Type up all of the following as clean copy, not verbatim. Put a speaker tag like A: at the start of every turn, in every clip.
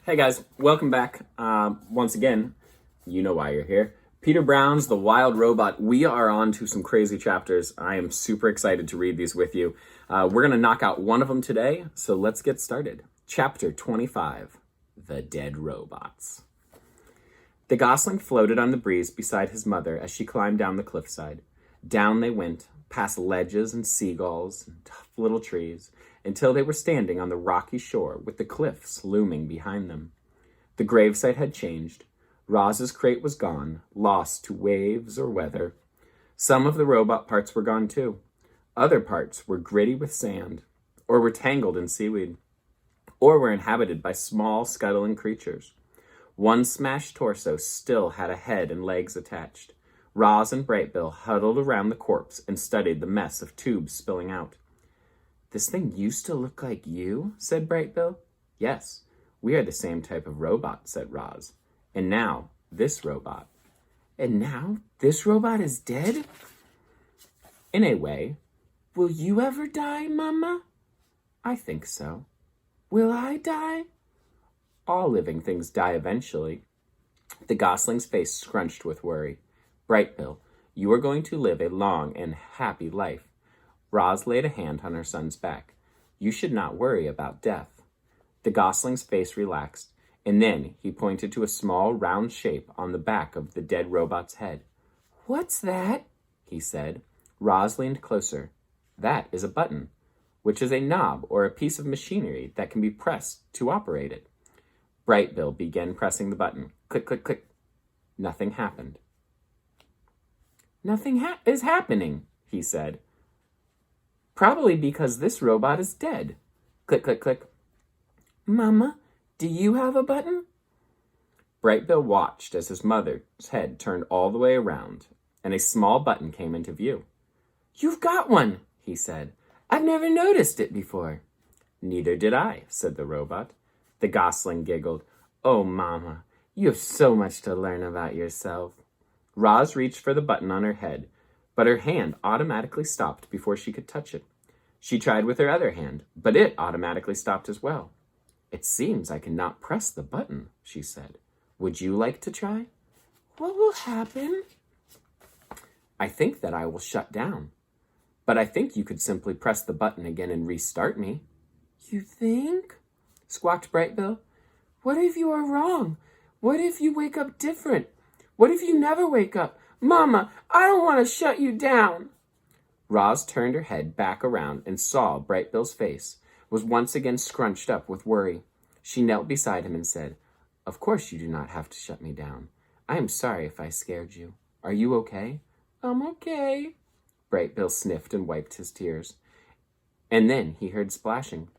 A: Hey guys, welcome back. Once again, you know why you're here. Peter Brown's The Wild Robot. We are on to some crazy chapters. I am super excited to read these with you. We're going to knock out one of them today, so let's get started. Chapter 25, The Dead Robots. The gosling floated on the breeze beside his mother as she climbed down the cliffside. Down they went, past ledges and seagulls and tough little trees, until they were standing on the rocky shore with the cliffs looming behind them. The gravesite had changed. Roz's crate was gone, lost to waves or weather. Some of the robot parts were gone too. Other parts were gritty with sand, or were tangled in seaweed, or were inhabited by small scuttling creatures. One smashed torso still had a head and legs attached. Roz and Brightbill huddled around the corpse and studied the mess of tubes spilling out. "This thing used to look like you," said Brightbill. "Yes, we are the same type of robot," said Roz. "And now, this robot." "And now, this robot is dead?" "In a way." "Will you ever die, Mama?" "I think so." "Will I die?" "All living things die eventually." The gosling's face scrunched with worry. "Brightbill, you are going to live a long and happy life." Roz laid a hand on her son's back. "You should not worry about death." The gosling's face relaxed, and then he pointed to a small round shape on the back of the dead robot's head. "What's that?" he said. Roz leaned closer. "That is a button, which is a knob or a piece of machinery that can be pressed to operate it." Brightbill began pressing the button. Click, click, click. Nothing happened. "Nothing is happening," he said. "Probably because this robot is dead." Click, click, click. "Mama, do you have a button?" Brightbill watched as his mother's head turned all the way around, and a small button came into view. "You've got one," he said. "I've never noticed it before." "Neither did I," said the robot. The gosling giggled. "Oh, Mama, you have so much to learn about yourself." Roz reached for the button on her head, but her hand automatically stopped before she could touch it. She tried with her other hand, but it automatically stopped as well. "It seems I cannot press the button," she said. "Would you like to try?" "What will happen?" "I think that I will shut down. But I think you could simply press the button again and restart me." "You think?" squawked Brightbill. "What if you are wrong? What if you wake up different? What if you never wake up? Mama, I don't want to shut you down." Roz turned her head back around and saw Brightbill's face was once again scrunched up with worry. She knelt beside him and said, "Of course you do not have to shut me down. I am sorry if I scared you. Are you okay?" "I'm okay." Brightbill sniffed and wiped his tears. And then he heard splashing.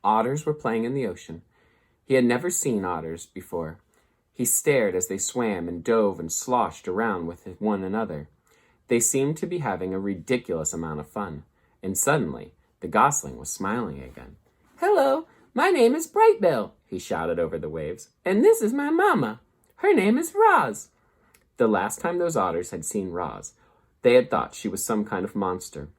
A: Otters were playing in the ocean. He had never seen otters before. He stared as they swam and dove and sloshed around with one another. They seemed to be having a ridiculous amount of fun. And suddenly, the gosling was smiling again. "Hello, my name is Brightbill," he shouted over the waves. "And this is my mama. Her name is Roz." The last time those otters had seen Roz, they had thought she was some kind of monster.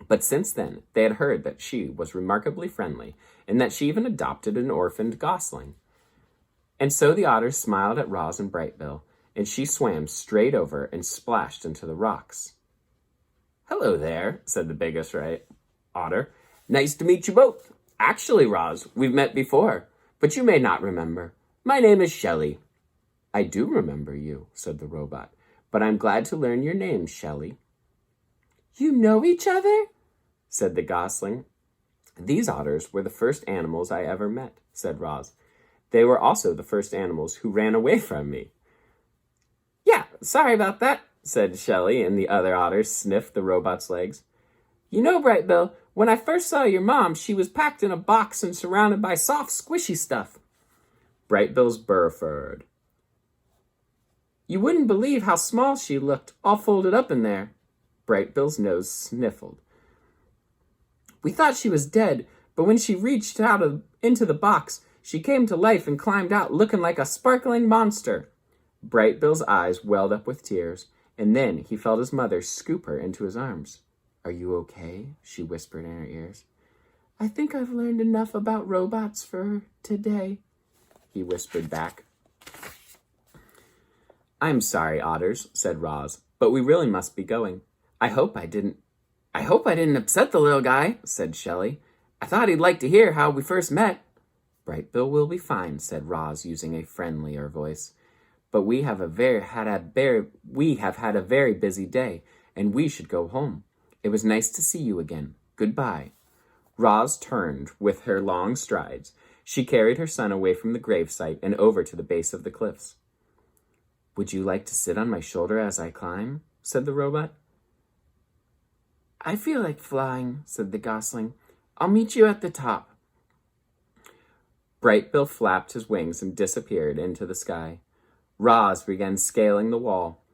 A: But since then, they had heard that she was remarkably friendly, and that she even adopted an orphaned gosling. And so the otters smiled at Roz and Brightbill, and she swam straight over and splashed into the rocks. "Hello there," said the biggest otter. "Nice to meet you both. Actually, Roz, we've met before, but you may not remember. My name is Shelley." "I do remember you," said the robot, "but I'm glad to learn your name, Shelley." "You know each other?" said the gosling. "These otters were the first animals I ever met," said Roz. "They were also the first animals who ran away from me." "Yeah, sorry about that," said Shelley, and the other otters sniffed the robot's legs. "You know, Brightbill, when I first saw your mom, she was packed in a box and surrounded by soft, squishy stuff." Brightbill's burr furrowed. "You wouldn't believe how small she looked, all folded up in there." Brightbill's nose sniffled. "We thought she was dead, but when she reached out into the box, she came to life and climbed out looking like a sparkling monster." Brightbill's eyes welled up with tears, and then he felt his mother scoop her into his arms. "Are you okay?" she whispered in her ears. "I think I've learned enough about robots for today." he whispered back. I'm sorry, Otters, said Roz, but we really must be going. I hope I didn't upset the little guy, said Shelley. I thought he'd like to hear how we first met. Brightbill will be fine, said Roz, using a friendlier voice. But we have had a very busy day, and we should go home. It was nice to see you again. Goodbye. Roz turned with her long strides. She carried her son away from the gravesite and over to the base of the cliffs. Would you like to sit on my shoulder as I climb? Said the robot. I feel like flying, said the gosling. I'll meet you at the top. Brightbill flapped his wings and disappeared into the sky. Roz began scaling the wall.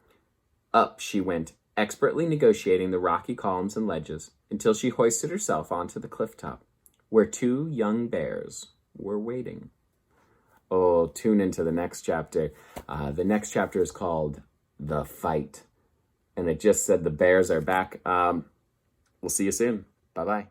A: Up she went, expertly negotiating the rocky columns and ledges, until she hoisted herself onto the cliff top, where two young bears were waiting. Oh, tune into the next chapter. The next chapter is called The Fight. And it just said the bears are back. We'll see you soon. Bye-bye.